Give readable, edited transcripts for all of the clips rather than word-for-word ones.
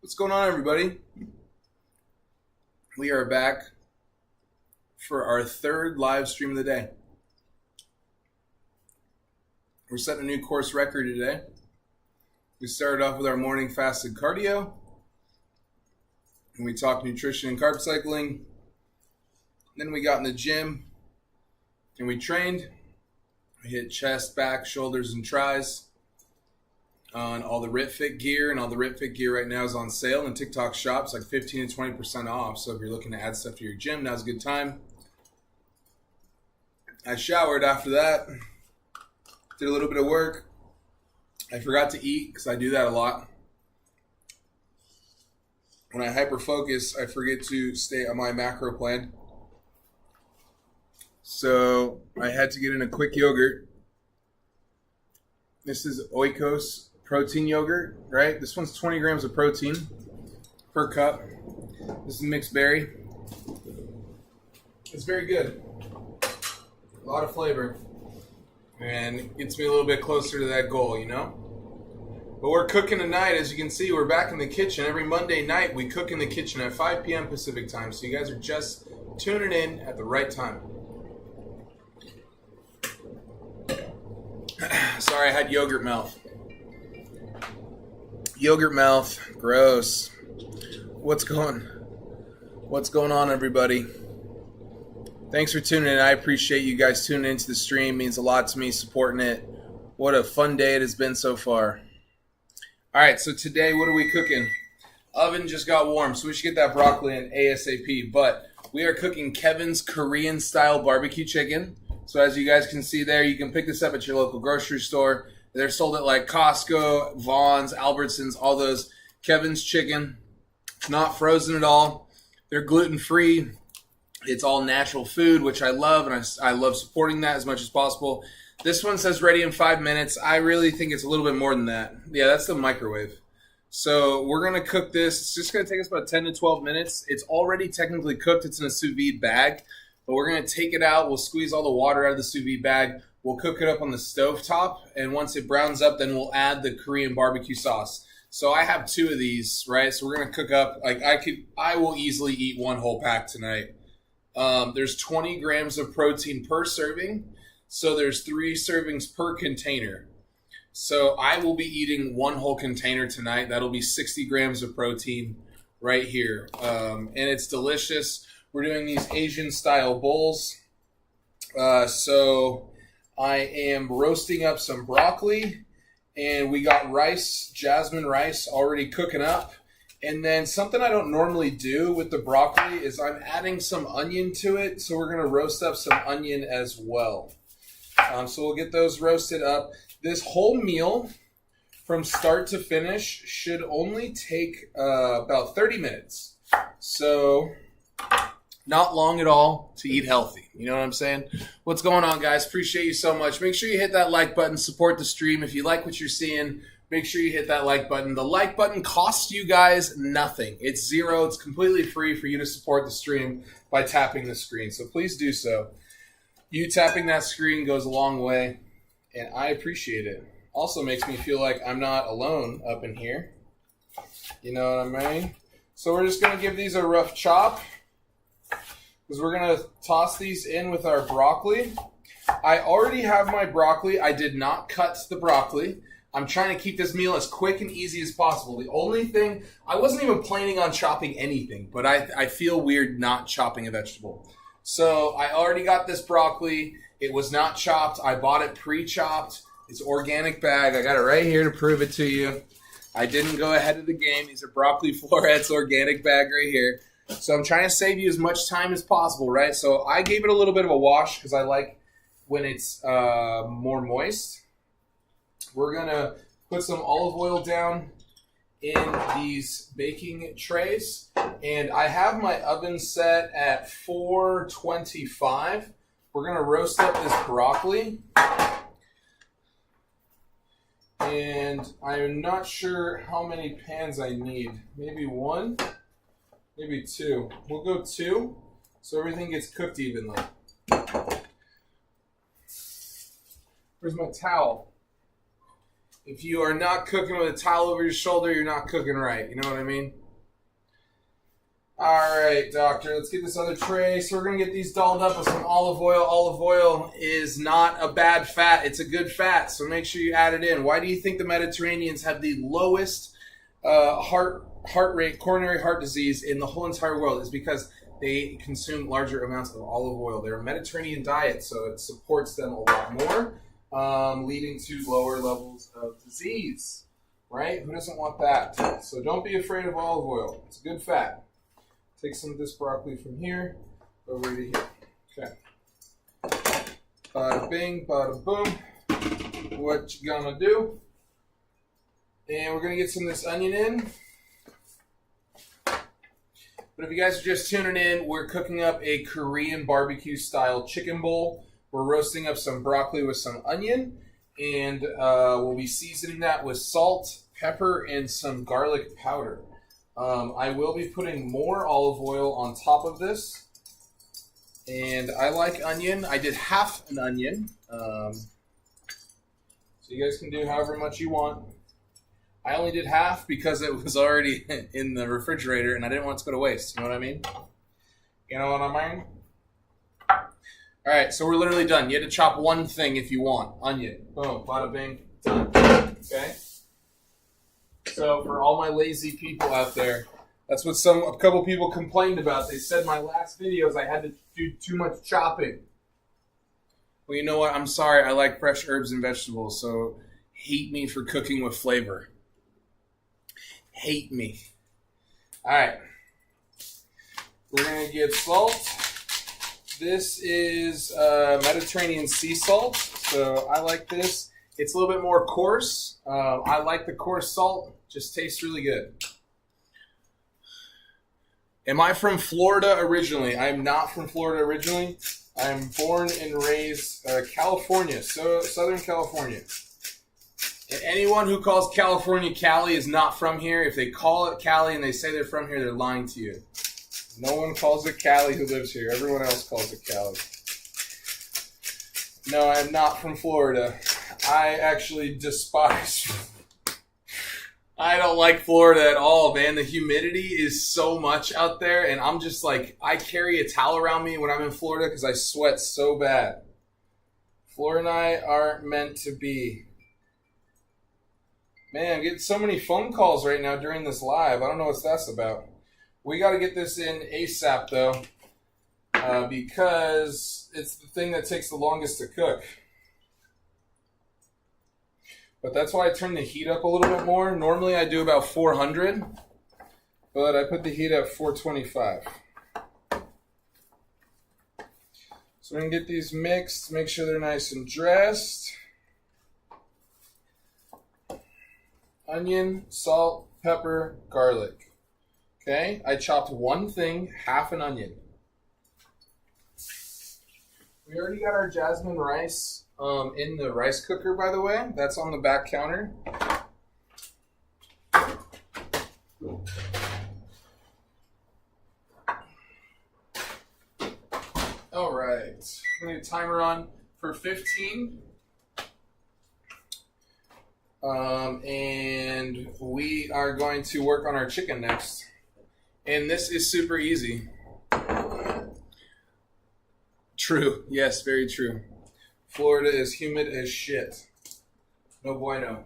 What's going on, everybody? We are back for our third live stream of the day. We're setting a new course record today. We started off with our morning fasted cardio, and we talked nutrition and carb cycling. Then we got in the gym, and we trained. We hit chest, back, shoulders, and tries on all the RitFit gear, and all the RitFit gear right now is on sale in TikTok shops, like 15 to 20% off. So if you're looking to add stuff to your gym, now's a good time. I showered after that, did a little bit of work. I forgot to eat because I do that a lot. When I hyper focus, I forget to stay on my macro plan. So I had to get in a quick yogurt. This is Oikos protein yogurt, right? This one's 20 grams of protein per cup. This is mixed berry. It's very good. A lot of flavor. And it gets me a little bit closer to that goal, you know? But we're cooking tonight. As you can see, we're back in the kitchen. Every Monday night, we cook in the kitchen at 5 p.m. Pacific time. So you guys are just tuning in at the right time. Sorry, I had yogurt mouth. Yogurt mouth, gross. What's going on, everybody? Thanks for tuning in. I appreciate you guys tuning into the stream. It means a lot to me, supporting it. What a fun day it has been so far. All right, so today, what are we cooking? Oven just got warm, so we should get that broccoli in ASAP. But we are cooking Kevin's Korean style barbecue chicken. So as you guys can see there, you can pick this up at your local grocery store. They're sold at like Costco, Vaughn's, Albertsons, all those. Kevin's chicken. It's not frozen at all. They're gluten-free. It's all natural food, which I love, and I love supporting that as much as possible. This one says ready in 5 minutes. I really think it's a little bit more than that. Yeah, that's the microwave. So we're going to cook this. It's just going to take us about 10 to 12 minutes. It's already technically cooked. It's in a sous vide bag. But we're going to take it out. We'll squeeze all the water out of the sous vide bag. We'll cook it up on the stovetop. And once it browns up, then we'll add the Korean barbecue sauce. So I have 2 of these, right? So we're going to cook up. Like I will easily eat one whole pack tonight. There's 20 grams of protein per serving. So there's 3 servings per container. So I will be eating one whole container tonight. That'll be 60 grams of protein right here. And it's delicious. We're doing these Asian style bowls. So I am roasting up some broccoli, and we got rice, jasmine rice already cooking up. And then something I don't normally do with the broccoli is I'm adding some onion to it. So we're going to roast up some onion as well. So we'll get those roasted up. This whole meal from start to finish should only take about 30 minutes. So not long at all to eat healthy. You know what I'm saying? What's going on, guys? Appreciate you so much. Make sure you hit that like button. Support the stream. If you like what you're seeing, make sure you hit that like button. The like button costs you guys nothing. It's zero. It's completely free for you to support the stream by tapping the screen. So please do so. You tapping that screen goes a long way, and I appreciate it. Also makes me feel like I'm not alone up in here. You know what I mean? So we're just going to give these a rough chop, because we're going to toss these in with our broccoli. I already have my broccoli. I did not cut the broccoli. I'm trying to keep this meal as quick and easy as possible. The only thing, I wasn't even planning on chopping anything, but I feel weird not chopping a vegetable. So I already got this broccoli. It was not chopped. I bought it pre-chopped. It's organic bag. I got it right here to prove it to you. I didn't go ahead of the game. These are broccoli florets, organic bag right here. So I'm trying to save you as much time as possible, right? So I gave it a little bit of a wash because I like when it's more moist. We're going to put some olive oil down in these baking trays. And I have my oven set at 425. We're going to roast up this broccoli. And I'm not sure how many pans I need. Maybe 1, maybe 2. We'll go 2 so everything gets cooked evenly. Where's my towel? If you are not cooking with a towel over your shoulder, you're not cooking right. You know what I mean? All right, doctor, let's get this other tray. So we're going to get these dolled up with some olive oil. Olive oil is not a bad fat. It's a good fat, so make sure you add it in. Why do you think the Mediterraneans have the lowest heart rate, coronary heart disease in the whole entire world? Is because they consume larger amounts of olive oil. They're a Mediterranean diet, so it supports them a lot more, leading to lower levels of disease, right? Who doesn't want that? So don't be afraid of olive oil. It's a good fat. Take some of this broccoli from here over to here. Okay. Bada bing, bada boom. What you gonna do? And we're gonna get some of this onion in. But if you guys are just tuning in, we're cooking up a Korean barbecue style chicken bowl. We're roasting up some broccoli with some onion, and we'll be seasoning that with salt, pepper, and some garlic powder. I will be putting more olive oil on top of this, and I like onion. I did half an onion, so you guys can do however much you want. I only did half because it was already in the refrigerator, and I didn't want it to go to waste. You know what I mean? You know what I mean? All right, so we're literally done. You had to chop one thing if you want. Onion. Boom. Bada bing. Done. Okay? So for all my lazy people out there, that's what a couple people complained about. They said my last videos I had to do too much chopping. Well, you know what? I'm sorry. I like fresh herbs and vegetables, so hate me for cooking with flavor. Hate me. All right. We're going to get salt. This is Mediterranean sea salt, so I like this. It's a little bit more coarse. I like the coarse salt. Just tastes really good. Am I from Florida originally? I'm not from Florida originally. I'm born and raised California, so Southern California. And anyone who calls California Cali is not from here. If they call it Cali and they say they're from here, they're lying to you. No one calls it Cali who lives here. Everyone else calls it Cali. No, I'm not from Florida. I actually despise... I don't like Florida at all, man. The humidity is so much out there, and I'm just like, I carry a towel around me when I'm in Florida because I sweat so bad. Florida and I aren't meant to be. Man, I'm getting so many phone calls right now during this live. I don't know what that's about. We got to get this in ASAP, though, because it's the thing that takes the longest to cook. But that's why I turn the heat up a little bit more. Normally I do about 400, but I put the heat at 425. So we can get these mixed, make sure they're nice and dressed. Onion, salt, pepper, garlic. Okay, I chopped one thing, half an onion. We already got our jasmine rice in the rice cooker, by the way. That's on the back counter. All right, I'm going to timer on for 15. And we are going to work on our chicken next. And this is super easy. True. Yes, very true. Florida is humid as shit. No bueno.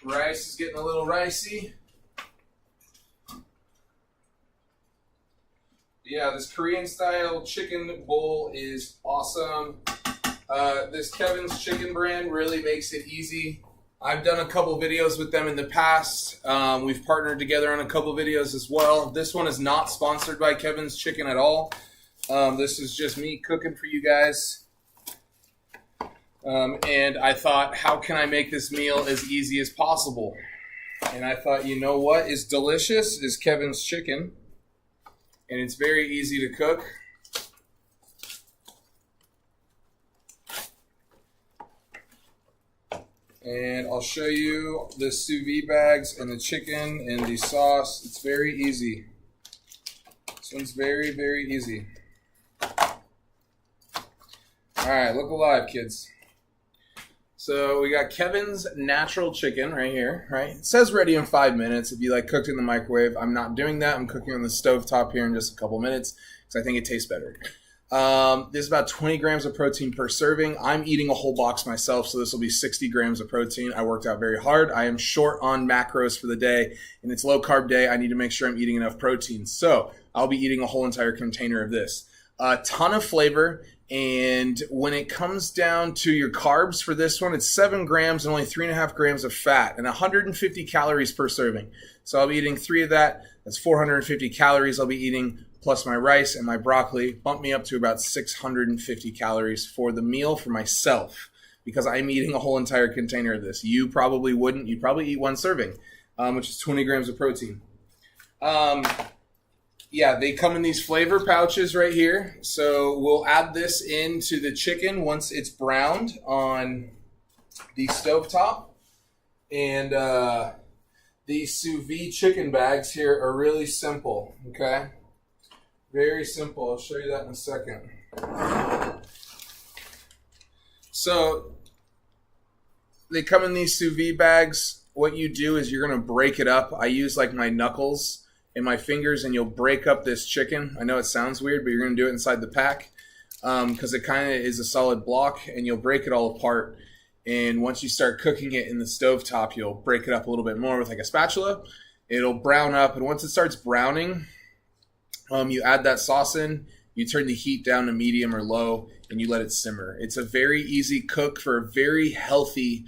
Rice is getting a little ricey. Yeah, this Korean style chicken bowl is awesome. This Kevin's Chicken brand really makes it easy. I've done a couple videos with them in the past. We've partnered together on a couple videos as well. This one is not sponsored by Kevin's Chicken at all. This is just me cooking for you guys. And I thought, how can I make this meal as easy as possible? And I thought, you know what is delicious is Kevin's Chicken. And it's very easy to cook. And I'll show you the sous-vide bags and the chicken and the sauce. It's very easy. This one's very, very easy. All right, look alive, kids. So we got Kevin's natural chicken right here, right? It says ready in 5 minutes. If you like cooked in the microwave, I'm not doing that. I'm cooking on the stovetop here in just a couple minutes because I think it tastes better. This is about 20 grams of protein per serving. I'm eating a whole box myself, so this will be 60 grams of protein. I worked out very hard. I am short on macros for the day, and it's low carb day. I need to make sure I'm eating enough protein. So I'll be eating a whole entire container of this. A ton of flavor. And when it comes down to your carbs for this one, it's 7 grams and only 3.5 grams of fat and 150 calories per serving. So I'll be eating 3 of that. That's 450 calories I'll be eating, plus my rice and my broccoli. Bump me up to about 650 calories for the meal for myself because I'm eating a whole entire container of this. You probably wouldn't. You'd probably eat 1 serving, which is 20 grams of protein. Yeah, they come in these flavor pouches right here. So we'll add this into the chicken once it's browned on the stovetop. And these sous-vide chicken bags here are really simple, okay? Very simple. I'll show you that in a second. So they come in these sous-vide bags. What you do is you're going to break it up. I use like my knuckles in my fingers, and you'll break up this chicken. I know it sounds weird, but you're going to do it inside the pack because it kind of is a solid block, and you'll break it all apart. And once you start cooking it in the stovetop, you'll break it up a little bit more with like a spatula. It'll brown up, and once it starts browning, you add that sauce in. You turn the heat down to medium or low, and you let it simmer. It's a very easy cook for a very healthy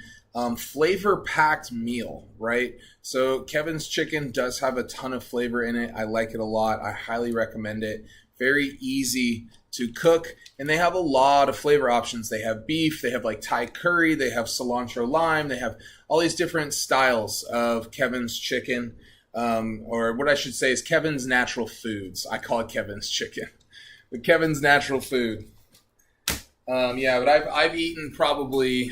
flavor-packed meal, right? So Kevin's chicken does have a ton of flavor in it. I like it a lot. I highly recommend it. Very easy to cook, and they have a lot of flavor options. They have beef, they have like Thai curry, they have cilantro lime, they have all these different styles of Kevin's chicken, or what I should say is Kevin's natural foods. I call it Kevin's chicken, but Kevin's natural food. Yeah, but I've eaten probably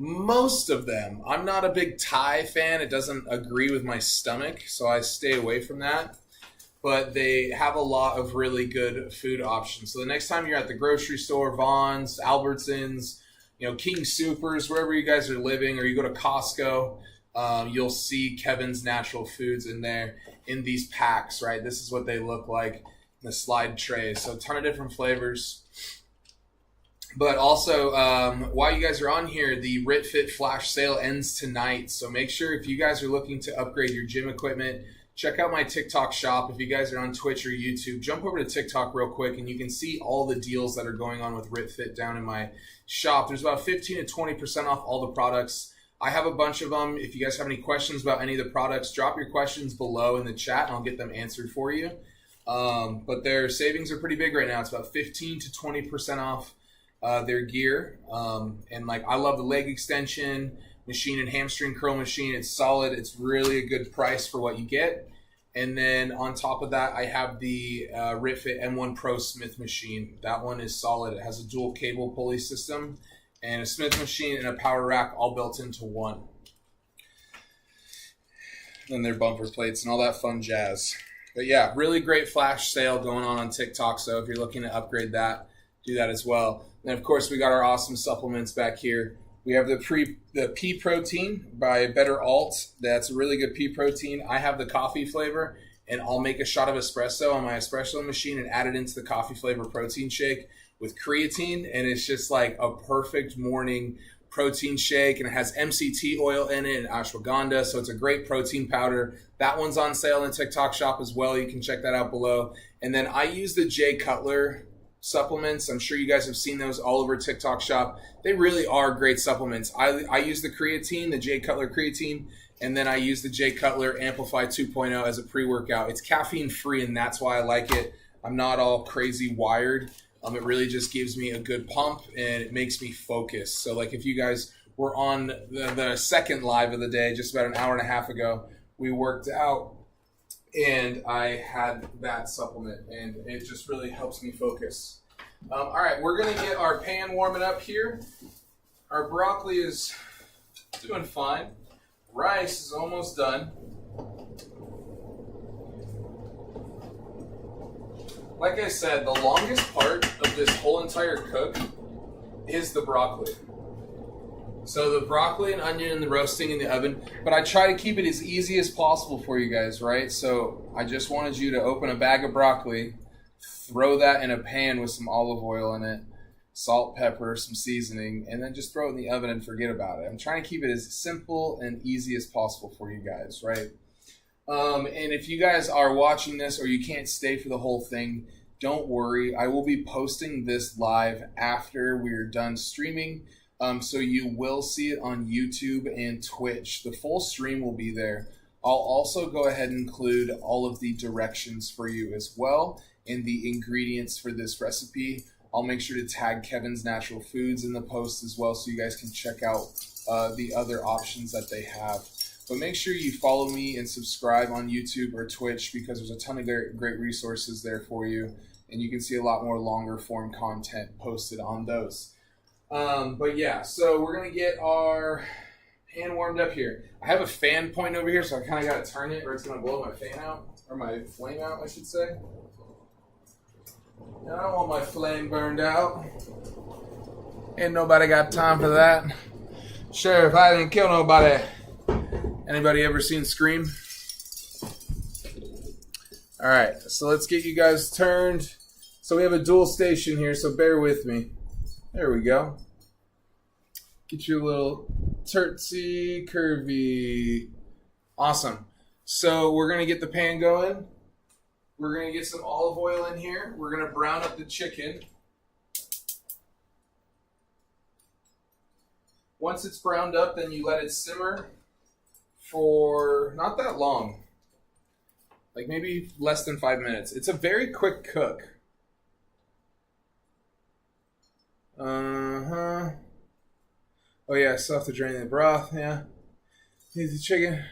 most of them. I'm not a big Thai fan. It doesn't agree with my stomach, so I stay away from that. But they have a lot of really good food options. So the next time you're at the grocery store, Vons, Albertsons, King Supers, wherever you guys are living, or you go to Costco, you'll see Kevin's Natural Foods in there in these packs, right? This is what they look like in the slide tray. So a ton of different flavors. But also, while you guys are on here, the RitFit Flash sale ends tonight. So make sure if you guys are looking to upgrade your gym equipment, check out my TikTok shop. If you guys are on Twitch or YouTube, jump over to TikTok real quick and you can see all the deals that are going on with RitFit down in my shop. There's about 15 to 20% off all the products. I have a bunch of them. If you guys have any questions about any of the products, drop your questions below in the chat and I'll get them answered for you. But their savings are pretty big right now. It's about 15 to 20% off their gear. And like, I love the leg extension machine and hamstring curl machine. It's solid. It's really a good price for what you get. And then on top of that, I have the RitFit M1 Pro Smith machine. That one is solid. It has a dual cable pulley system and a Smith machine and a power rack all built into one. And their bumper plates and all that fun jazz. But yeah, really great flash sale going on TikTok. So if you're looking to upgrade that, do that as well. And of course, we got our awesome supplements back here. We have the pea protein by Better Alt. That's a really good pea protein. I have the coffee flavor, and I'll make a shot of espresso on my espresso machine and add it into the coffee flavor protein shake with creatine, and it's just like a perfect morning protein shake, and it has MCT oil in it and ashwagandha, so it's a great protein powder. That one's on sale in the TikTok shop as well. You can check that out below. And then I use the Jay Cutler supplements. I'm sure you guys have seen those all over TikTok shop. They really are great supplements. I use the creatine, the Jay Cutler creatine, and then I use the Jay Cutler Amplify 2.0 as a pre-workout. It's caffeine free, and that's why I like it. I'm not all crazy wired. It really just gives me a good pump, and it makes me focus. So like if you guys were on the second live of the day, just about an hour and a half ago, we worked out, and I had that supplement, and it just really helps me focus. All right, we're going to get our pan warming up here. Our broccoli is doing fine. Rice is almost done. Like I said, the longest part of this whole entire cook is the broccoli. So the broccoli and onion and the roasting in the oven, but I try to keep it as easy as possible for you guys, right? So I just wanted you to open a bag of broccoli, throw that in a pan with some olive oil in it, salt, pepper, some seasoning, and then just throw it in the oven and forget about it. I'm trying to keep it as simple and easy as possible for you guys, right? And if you guys are watching this or you can't stay for the whole thing, don't worry. I will be posting this live after we're done streaming. So you will see it on YouTube and Twitch. The full stream will be there. I'll also go ahead and include all of the directions for you as well and the ingredients for this recipe. I'll make sure to tag Kevin's Natural Foods in the post as well so you guys can check out the other options that they have. But make sure you follow me and subscribe on YouTube or Twitch because there's a ton of great resources there for you. And you can see a lot more longer form content posted on those. But yeah, so we're going to get our pan warmed up here. I have a fan pointing over here, so I kind of got to turn it or it's going to blow my fan out, or my flame out, I should say. And I don't want my flame burned out. Ain't nobody got time for that. Sheriff, I didn't kill nobody. Anybody ever seen Scream? All right, so let's get you guys turned. So we have a dual station here, so bear with me. There we go. Get you a little turtsy curvy. Awesome. So we're going to get the pan going. We're going to get some olive oil in here. We're going to brown up the chicken. Once it's browned up, then you let it simmer for not that long. Like maybe less than 5 minutes. It's a very quick cook. Oh yeah, I still have to drain the broth, yeah. Need the chicken.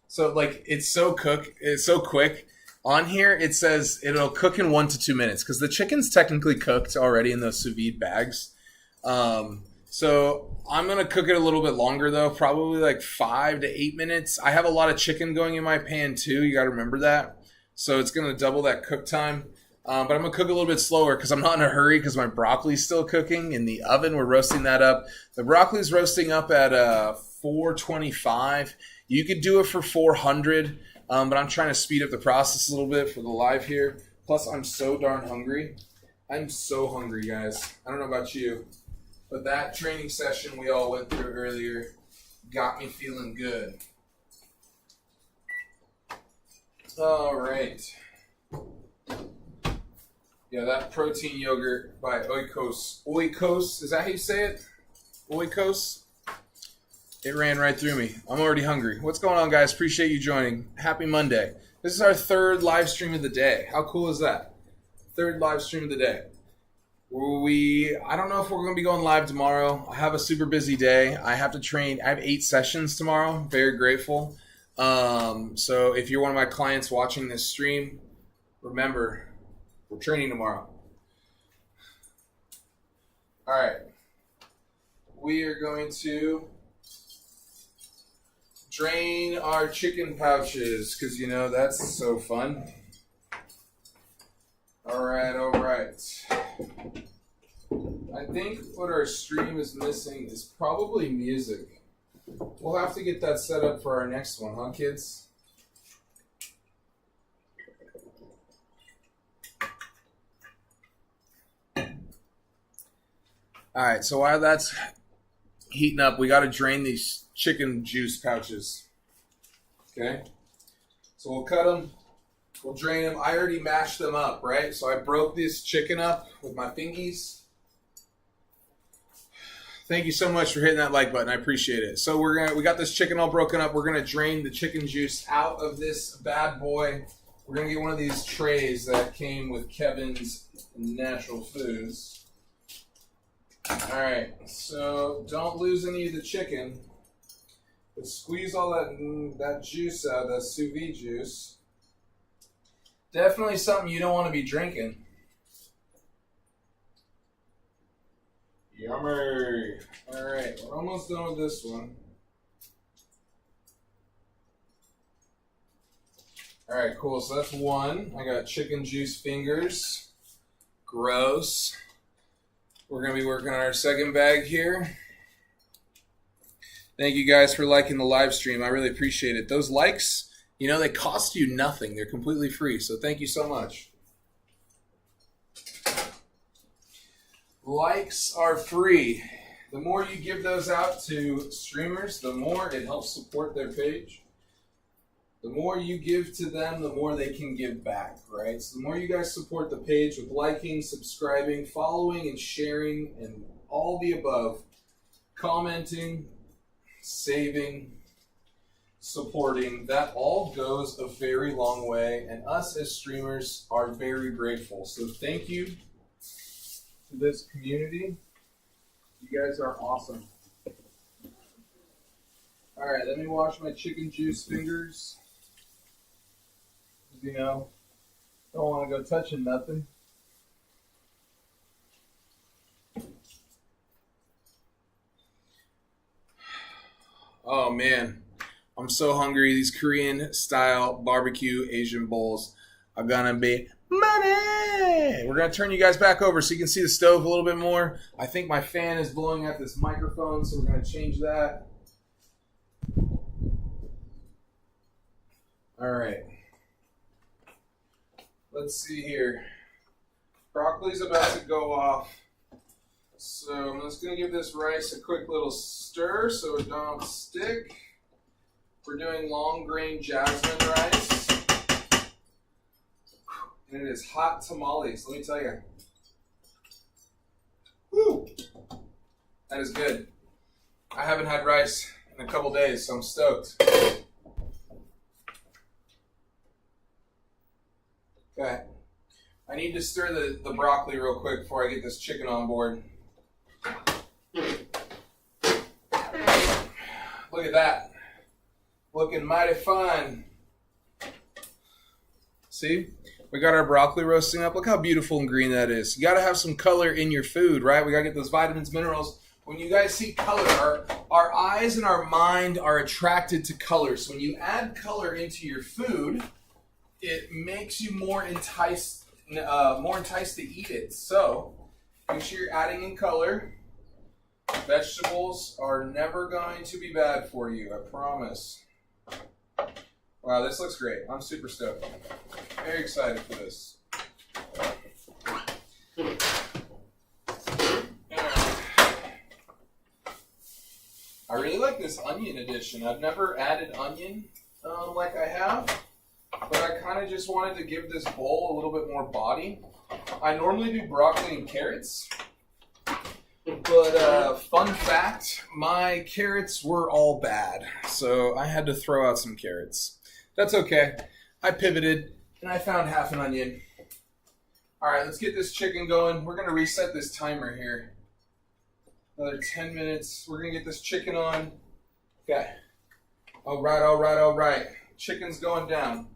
So like it's so quick. On here it says it'll cook in 1 to 2 minutes because the chicken's technically cooked already in those sous vide bags. So I'm gonna cook it a little bit longer though, probably like 5 to 8 minutes. I have a lot of chicken going in my pan too. You gotta remember that. So it's gonna double that cook time. But I'm gonna cook a little bit slower because I'm not in a hurry because my broccoli's still cooking in the oven. We're roasting that up. The broccoli's roasting up at 425. You could do it for 400, but I'm trying to speed up the process a little bit for the live here. Plus, I'm so darn hungry. I'm so hungry, guys. I don't know about you, but that training session we all went through earlier got me feeling good. All right. Yeah, that protein yogurt by Oikos. Oikos, is that how you say it? Oikos? It ran right through me. I'm already hungry. What's going on, guys? Appreciate you joining. Happy Monday. This is our third live stream of the day. How cool is that? Third live stream of the day. I don't know if we're going to be going live tomorrow. I have a super busy day. I have to train. I have 8 sessions tomorrow. Very grateful. So if you're one of my clients watching this stream, remember, we're training tomorrow. All right. We are going to drain our chicken pouches because, you know, that's so fun. All right, all right. I think what our stream is missing is probably music. We'll have to get that set up for our next one, huh, kids? All right, so while that's heating up, we got to drain these chicken juice pouches. Okay? So we'll cut them. We'll drain them. I already mashed them up, right? So I broke this chicken up with my fingies. Thank you so much for hitting that like button. I appreciate it. So we got this chicken all broken up. We're gonna drain the chicken juice out of this bad boy. We're gonna get one of these trays that came with Kevin's Natural Foods. All right. So don't lose any of the chicken, but squeeze all that juice out, that sous vide juice. Definitely something you don't want to be drinking. Yummy. All right, we're almost done with this one. All right, cool. So that's one. I got chicken juice fingers. Gross. We're going to be working on our second bag here. Thank you guys for liking the live stream. I really appreciate it. Those likes, you know, they cost you nothing. They're completely free. So thank you so much. Likes are free. The more you give those out to streamers, the more it helps support their page. The more you give to them, the more they can give back, right? So the more you guys support the page with liking, subscribing, following, and sharing, and all the above, commenting, saving, supporting, that all goes a very long way, and us as streamers are very grateful. So thank you to this community. You guys are awesome. All right, let me wash my chicken juice fingers. You know, don't want to go touching nothing. Oh man, I'm so hungry. These Korean style barbecue Asian bowls are gonna be money. We're gonna turn you guys back over so you can see the stove a little bit more. I think my fan is blowing out this microphone, so we're gonna change that. All right. Let's see here. Broccoli's about to go off. So I'm just going to give this rice a quick little stir so it don't stick. We're doing long grain jasmine rice. And it is hot tamales, let me tell you. Woo! That is good. I haven't had rice in a couple days, so I'm stoked. Okay, I need to stir the broccoli real quick before I get this chicken on board. Look at that. Looking mighty fine. See? We got our broccoli roasting up. Look how beautiful and green that is. You got to have some color in your food, right? We got to get those vitamins, minerals. When you guys see color, our eyes and our mind are attracted to color. So when you add color into your food, it makes you more enticed to eat it. So make sure you're adding in color. Vegetables are never going to be bad for you, I promise. Wow, this looks great. I'm super stoked. Very excited for this. I really like this onion addition. I've never added onion like I have. But I kind of just wanted to give this bowl a little bit more body. I normally do broccoli and carrots. But fun fact, my carrots were all bad. So I had to throw out some carrots. That's okay. I pivoted and I found half an onion. All right, let's get this chicken going. We're going to reset this timer here. Another 10 minutes. We're going to get this chicken on. Okay. All right, all right, all right. Chicken's going down.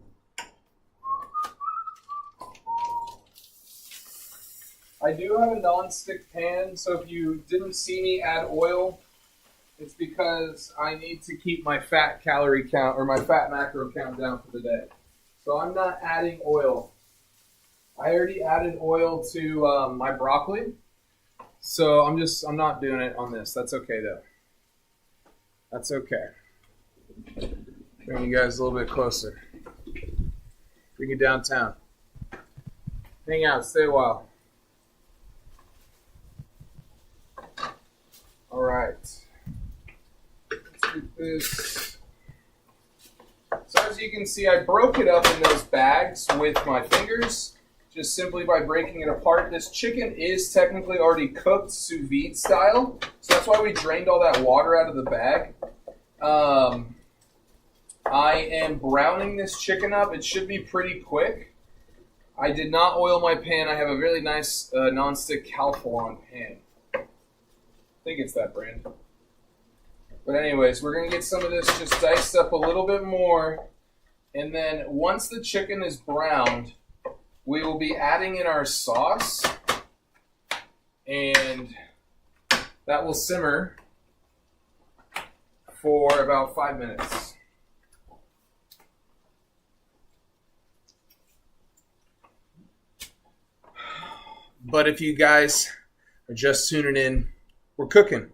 I do have a non-stick pan, so if you didn't see me add oil, it's because I need to keep my fat calorie count or my fat macro count down for the day. So I'm not adding oil. I already added oil to my broccoli, so I'm not doing it on this. That's okay though. That's okay. Bring you guys a little bit closer. Bring you downtown. Hang out, stay a while. All right, let's get this. So as you can see, I broke it up in those bags with my fingers, just simply by breaking it apart. This chicken is technically already cooked sous-vide style, so that's why we drained all that water out of the bag. I am browning this chicken up. It should be pretty quick. I did not oil my pan. I have a really nice non-stick Calphalon pan. I think it's that brand. But anyways, we're going to get some of this just diced up a little bit more. And then once the chicken is browned, we will be adding in our sauce. And that will simmer for about 5 minutes. But if you guys are just tuning in, we're cooking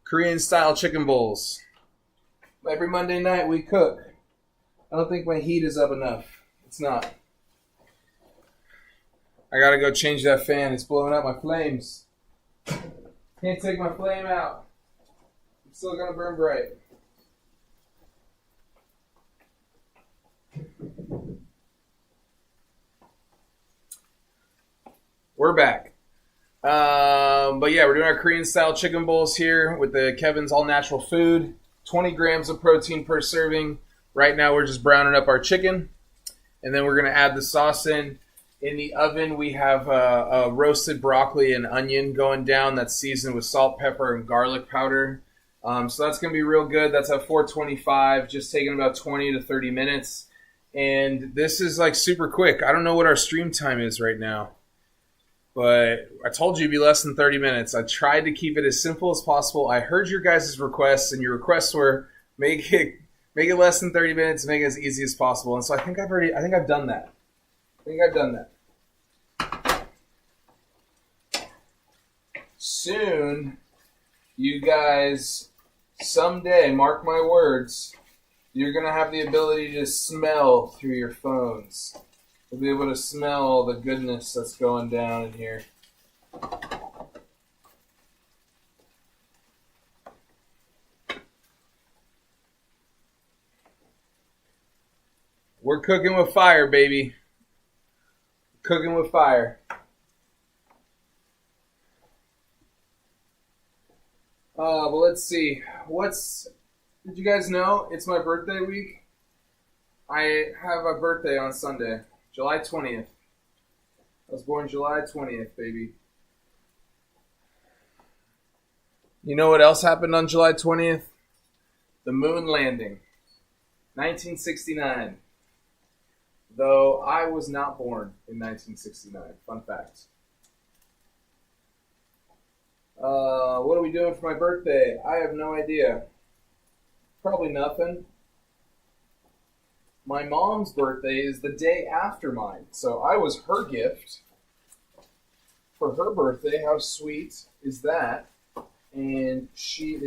Korean style chicken bowls. Every Monday night we cook. I don't think my heat is up enough. It's not. I gotta go change that fan. It's blowing out my flames. Can't take my flame out. I'm still gonna burn bright. We're back. But yeah, we're doing our Korean style chicken bowls here with the Kevin's all natural food. 20 grams of protein per serving. Right now we're just browning up our chicken. And then we're going to add the sauce in. In the oven we have a roasted broccoli and onion going down that's seasoned with salt, pepper, and garlic powder. So that's going to be real good. That's at 425, just taking about 20 to 30 minutes. And this is like super quick. I don't know what our stream time is right now. But I told you it'd be less than 30 minutes. I tried to keep it as simple as possible. I heard your guys' requests, and your requests were make it less than 30 minutes, make it as easy as possible. And so I think I've done that. Soon, you guys, someday, mark my words, you're gonna have the ability to smell through your phones. We'll be able to smell all the goodness that's going down in here. We're cooking with fire, baby. Cooking with fire. Well, let's see. Did you guys know it's my birthday week? I have a birthday on Sunday. July 20th. I was born July 20th, baby. You know what else happened on July 20th? The moon landing. 1969. Though I was not born in 1969. Fun fact. What are we doing for my birthday? I have no idea. Probably nothing. My mom's birthday is the day after mine, so I was her gift for her birthday. How sweet is that? And she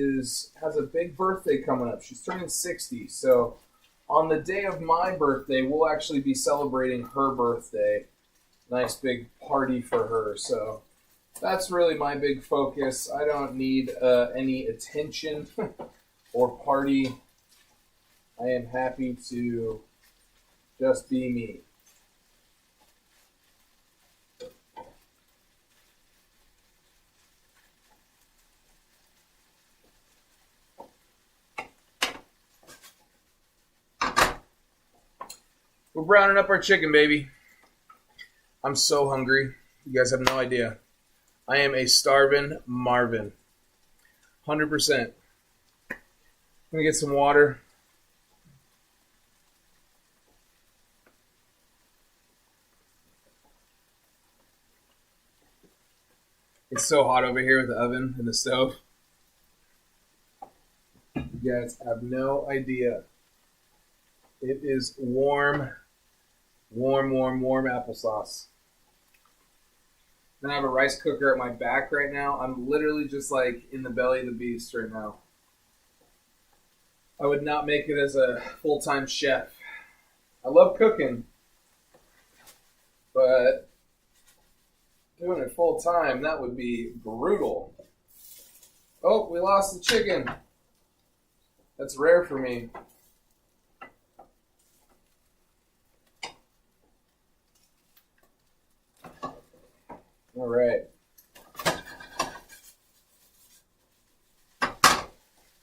has a big birthday coming up. She's turning 60, so on the day of my birthday, we'll actually be celebrating her birthday. Nice big party for her, so that's really my big focus. I don't need any attention or party. I am happy to just be me. We're browning up our chicken, baby. I'm so hungry. You guys have no idea. I am a starving Marvin. 100%. I'm going to get some water. It's so hot over here with the oven and the stove. You guys have no idea. It is warm applesauce. Then I have a rice cooker at my back right now. I'm literally just like in the belly of the beast right now. I would not make it as a full-time chef. I love cooking, but doing it full-time, that would be brutal. Oh, we lost the chicken. That's rare for me. All right.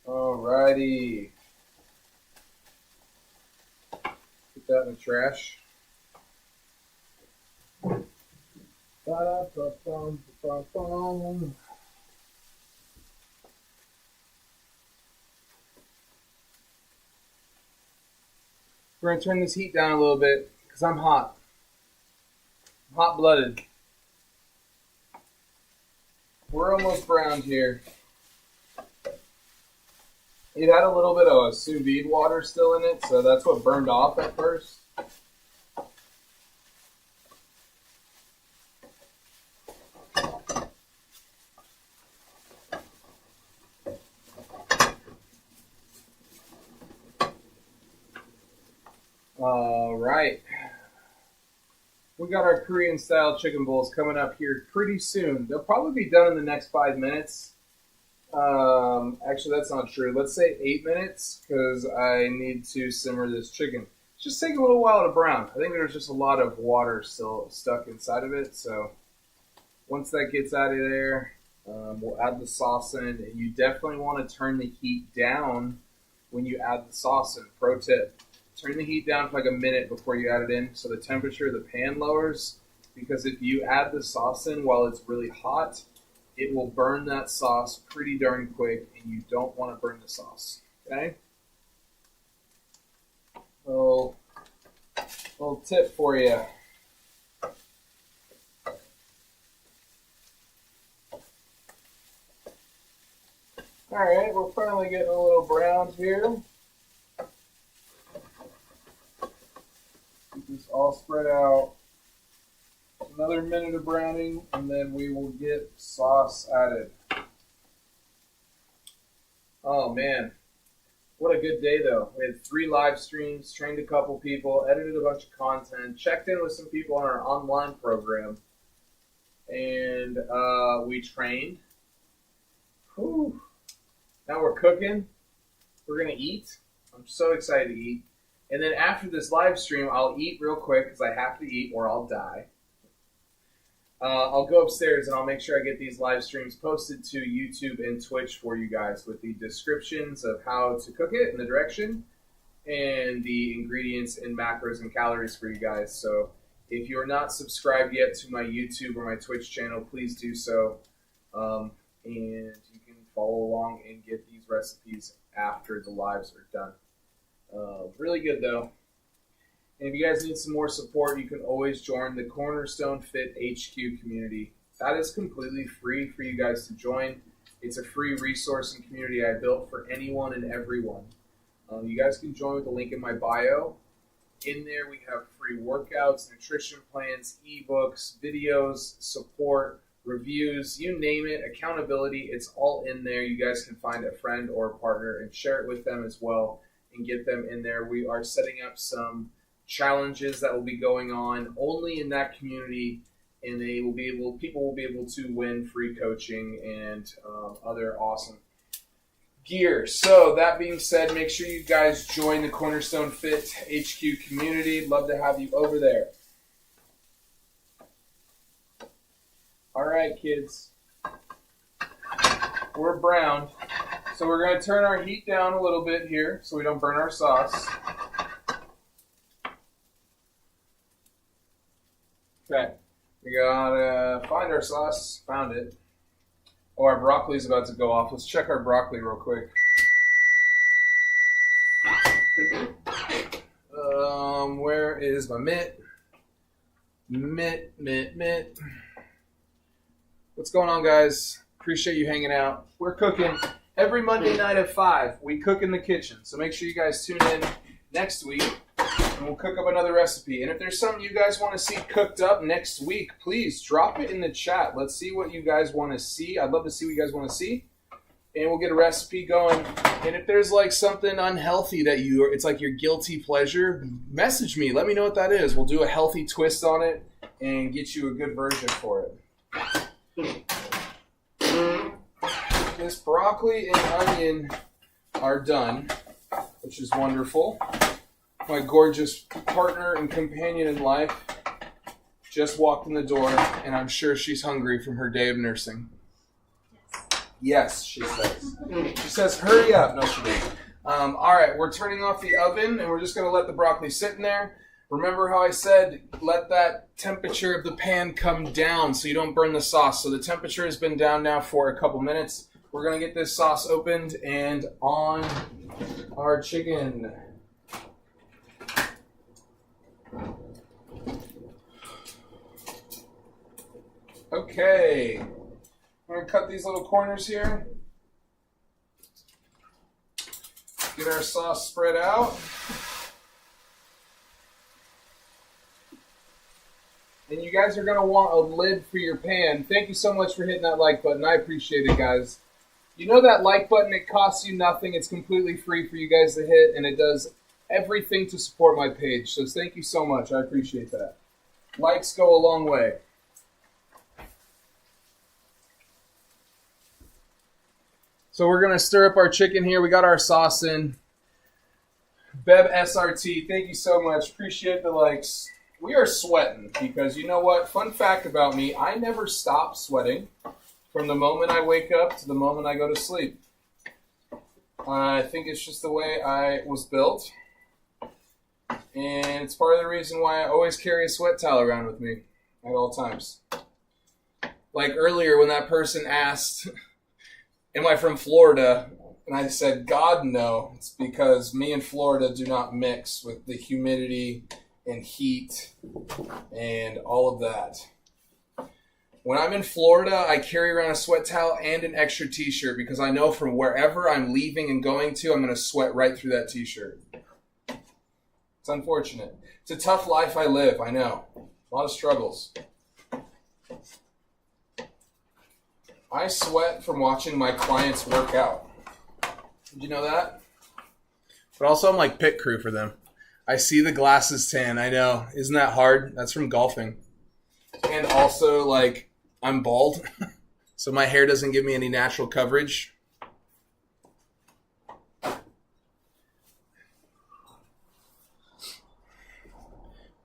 All righty. Put that in the trash. Ba-da-ba-bum-ba-bum. We're going to turn this heat down a little bit because I'm hot. I'm hot-blooded. We're almost browned here. It had a little bit of a sous-vide water still in it, so that's what burned off at first. All right. We got our Korean style chicken bowls coming up here pretty soon. They'll probably be done in the next 5 minutes. Actually, that's not true. Let's say 8 minutes because I need to simmer this chicken. It's just taking a little while to brown. I think there's just a lot of water still stuck inside of it. So once that gets out of there, we'll add the sauce in. And you definitely want to turn the heat down when you add the sauce in. Pro tip. Turn the heat down for like a minute before you add it in so the temperature of the pan lowers, because if you add the sauce in while it's really hot, it will burn that sauce pretty darn quick, and you don't want to burn the sauce, okay? Little tip for you. All right, we're finally getting a little browned here. Keep this all spread out. Another minute of browning, and then we will get sauce added. Oh man, what a good day though. We had 3 live streams, trained a couple people, edited a bunch of content, checked in with some people on our online program, and we trained. Whew. Now we're cooking. We're going to eat. I'm so excited to eat. And then after this live stream, I'll eat real quick because I have to eat or I'll die. I'll go upstairs and I'll make sure I get these live streams posted to YouTube and Twitch for you guys with the descriptions of how to cook it and the direction and the ingredients and macros and calories for you guys. So if you're not subscribed yet to my YouTube or my Twitch channel, please do so. And you can follow along and get these recipes after the lives are done. Really good though. And if you guys need some more support, you can always join the Cornerstone Fit HQ community. That is completely free for you guys to join. It's a free resource and community I built for anyone and everyone. You guys can join with the link in my bio. In there we have free workouts, nutrition plans, ebooks, videos, support, reviews, you name it, accountability. It's all in there. You guys can find a friend or a partner and share it with them as well and get them in there. We are setting up some challenges that will be going on only in that community, and people will be able to win free coaching and other awesome gear. So that being said, make sure you guys join the Cornerstone Fit HQ community. Love to have you over there. All right, kids, we're browned. So we're going to turn our heat down a little bit here so we don't burn our sauce. Okay, we gotta find our sauce. Found it. Oh, our broccoli's about to go off. Let's check our broccoli real quick. Where is my mitt? Mitt. What's going on, guys? Appreciate you hanging out. We're cooking every Monday night at 5. We cook in the kitchen, so make sure you guys tune in next week. And we'll cook up another recipe. And if there's something you guys want to see cooked up next week, please drop it in the chat. Let's see what you guys want to see. I'd love to see what you guys want to see. And we'll get a recipe going. And if there's like something unhealthy that it's like your guilty pleasure, message me. Let me know what that is. We'll do a healthy twist on it and get you a good version for it. This broccoli and onion are done, which is wonderful. My gorgeous partner and companion in life just walked in the door, and I'm sure she's hungry from her day of nursing. Yes, she says. She says, hurry up. No, she didn't. All right, we're turning off the oven, and we're just going to let the broccoli sit in there. Remember how I said let that temperature of the pan come down so you don't burn the sauce. So the temperature has been down now for a couple minutes. We're going to get this sauce opened and on our chicken. Okay, I'm going to cut these little corners here. Get our sauce spread out. And you guys are going to want a lid for your pan. Thank you so much for hitting that like button. I appreciate it, guys. You know that like button, it costs you nothing. It's completely free for you guys to hit, and it does everything to support my page. So thank you so much. I appreciate that. Likes go a long way. So we're going to stir up our chicken here. We got our sauce in. Beb SRT, thank you so much. Appreciate the likes. We are sweating because you know what? Fun fact about me, I never stop sweating from the moment I wake up to the moment I go to sleep. I think it's just the way I was built. And it's part of the reason why I always carry a sweat towel around with me at all times. Like earlier when that person asked, am I from Florida? And I said, God, no. It's because me and Florida do not mix with the humidity and heat and all of that. When I'm in Florida, I carry around a sweat towel and an extra t-shirt because I know from wherever I'm leaving and going to, I'm going to sweat right through that t-shirt. It's unfortunate. It's a tough life I live, I know. A lot of struggles. I sweat from watching my clients work out. Did you know that? But also I'm like pit crew for them. I see the glasses tan, I know. Isn't that hard? That's from golfing. And also, like, I'm bald, so my hair doesn't give me any natural coverage.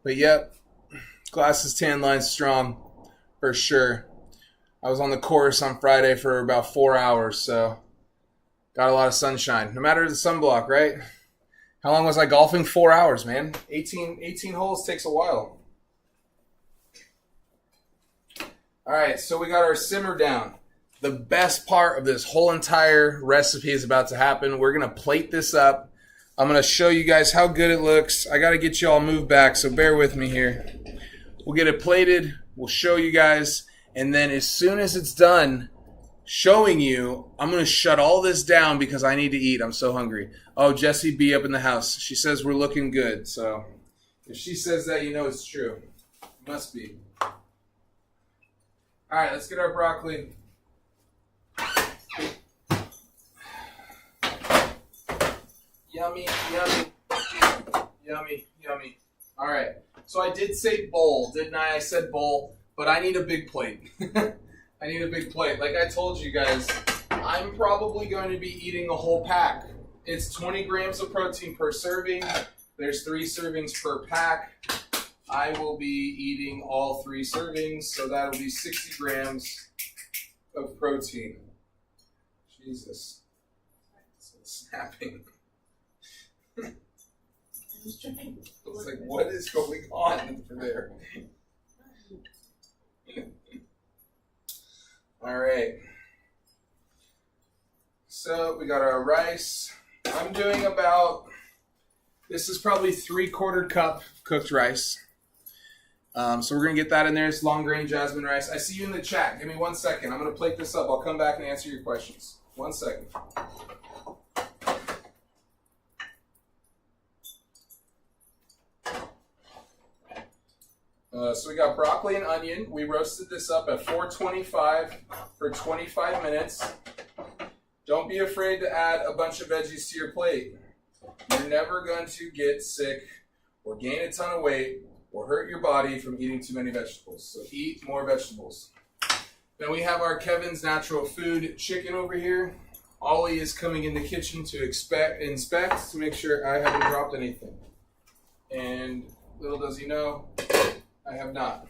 But yep, glasses tan line strong, for sure. I was on the course on Friday for about 4 hours, so got a lot of sunshine. No matter the sunblock, right? How long was I golfing? 4 hours, man. 18 holes takes a while. All right, so we got our simmer down. The best part of this whole entire recipe is about to happen. We're going to plate this up. I'm going to show you guys how good it looks. I got to get you all moved back, so bear with me here. We'll get it plated. We'll show you guys. And then as soon as it's done showing you, I'm going to shut all this down because I need to eat. I'm so hungry. Oh, Jessie B up in the house. She says we're looking good. So if she says that, you know it's true. It must be. All right, let's get our broccoli. Yummy, yummy, yummy, yummy. All right, so I did say bowl, didn't I? I said bowl, but I need a big plate. I need a big plate. Like I told you guys, I'm probably going to be eating a whole pack. It's 20 grams of protein per serving. There's 3 servings per pack. I will be eating all 3 servings, so that'll be 60 grams of protein. Jesus. It's snapping. It's like, what is going on for there? All right. So we got our rice. I'm doing about, this is probably 3/4 cup cooked rice. So we're going to get that in there. It's long grain jasmine rice. I see you in the chat. Give me 1 second. I'm going to plate this up. I'll come back and answer your questions. 1 second. So we got broccoli and onion. We roasted this up at 425 for 25 minutes. Don't be afraid to add a bunch of veggies to your plate. You're never going to get sick or gain a ton of weight or hurt your body from eating too many vegetables. So eat more vegetables. Then we have our Kevin's Natural Food chicken over here. Ollie is coming in the kitchen to inspect to make sure I haven't dropped anything. And little does he know, I have not.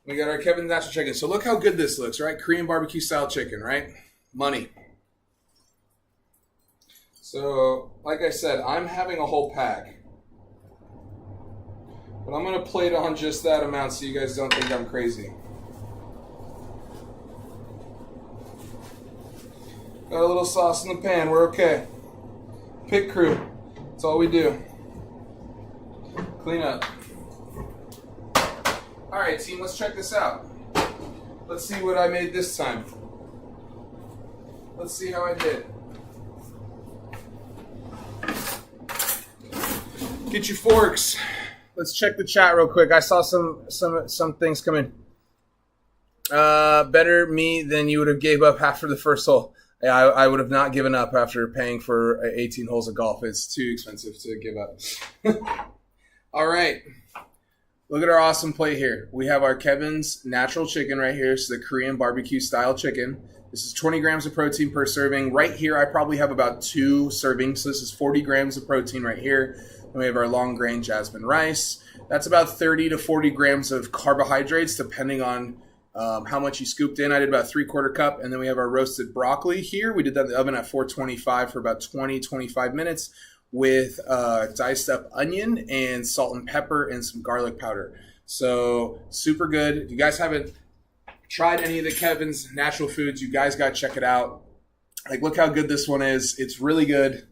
We got our Kevin's Natural Chicken. So look how good this looks, right? Korean BBQ style chicken, right? Money. So, like I said, I'm having a whole pack. But I'm going to plate on just that amount so you guys don't think I'm crazy. Got a little sauce in the pan. We're okay. Pit crew. That's all we do. Clean up. All right, team, let's check this out. Let's see what I made this time. Let's see how I did. Get your forks. Let's check the chat real quick. I saw some things come in. Better me than you would have gave up after the first hole. I would have not given up after paying for 18 holes of golf. It's too expensive to give up. All right. Look at our awesome plate here. We have our Kevin's natural chicken right here. It's the Korean BBQ style chicken. This is 20 grams of protein per serving. Right here, I probably have about 2 servings. So this is 40 grams of protein right here. Then we have our long grain jasmine rice. That's about 30 to 40 grams of carbohydrates, depending on how much you scooped in. I did about 3/4 cup. And then we have our roasted broccoli here. We did that in the oven at 425 for about 20-25 minutes with diced up onion and salt and pepper and some garlic powder. So super good. If you guys haven't tried any of the Kevin's natural foods, you guys got to check it out. Like, look how good this one is. It's really good.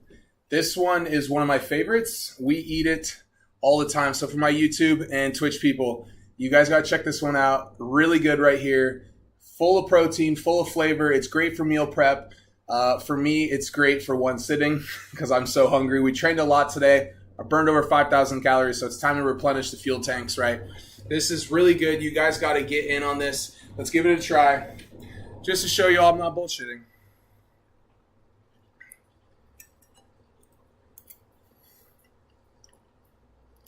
This one is one of my favorites. We eat it all the time. So for my YouTube and Twitch people, you guys got to check this one out. Really good right here. Full of protein, full of flavor. It's great for meal prep. For me, it's great for one sitting because I'm so hungry. We trained a lot today. I burned over 5,000 calories, so it's time to replenish the fuel tanks, right? This is really good. You guys got to get in on this. Let's give it a try. Just to show you all I'm not bullshitting.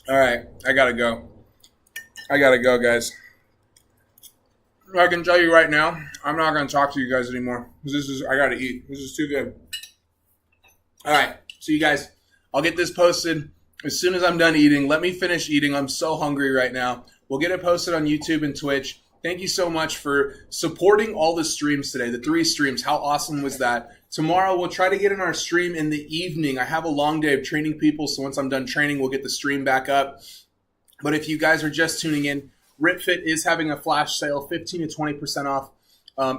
All right, I got to go. I got to go, guys. I can tell you right now, I'm not going to talk to you guys anymore. I got to eat. This is too good. All right. So you guys, I'll get this posted as soon as I'm done eating. Let me finish eating. I'm so hungry right now. We'll get it posted on YouTube and Twitch. Thank you so much for supporting all the streams today, the 3 streams. How awesome was that? Tomorrow, we'll try to get in our stream in the evening. I have a long day of training people, so once I'm done training, we'll get the stream back up. But if you guys are just tuning in, RipFit is having a flash sale, 15 to 20% off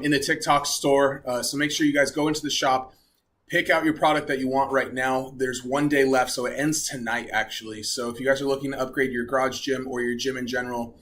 in the TikTok store. So make sure you guys go into the shop, pick out your product that you want right now. There's 1 day left, so it ends tonight, actually. So if you guys are looking to upgrade your garage gym or your gym in general,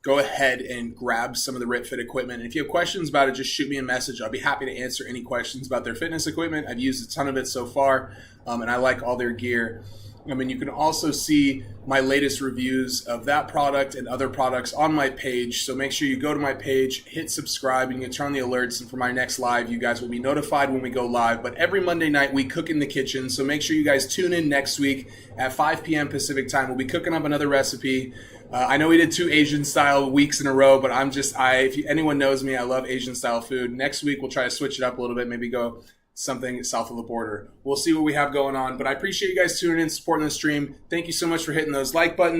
go ahead and grab some of the RipFit equipment. And if you have questions about it, just shoot me a message. I'll be happy to answer any questions about their fitness equipment. I've used a ton of it so far, and I like all their gear. I mean, you can also see my latest reviews of that product and other products on my page. So make sure you go to my page, hit subscribe, and you can turn on the alerts. And for my next live, you guys will be notified when we go live. But every Monday night, we cook in the kitchen. So make sure you guys tune in next week at 5 p.m. Pacific time. We'll be cooking up another recipe. I know we did 2 Asian style weeks in a row, but if anyone knows me, I love Asian style food. Next week, we'll try to switch it up a little bit, maybe go something south of the border. We'll see what we have going on, but I appreciate you guys tuning in, supporting the stream. Thank you so much for hitting those like buttons.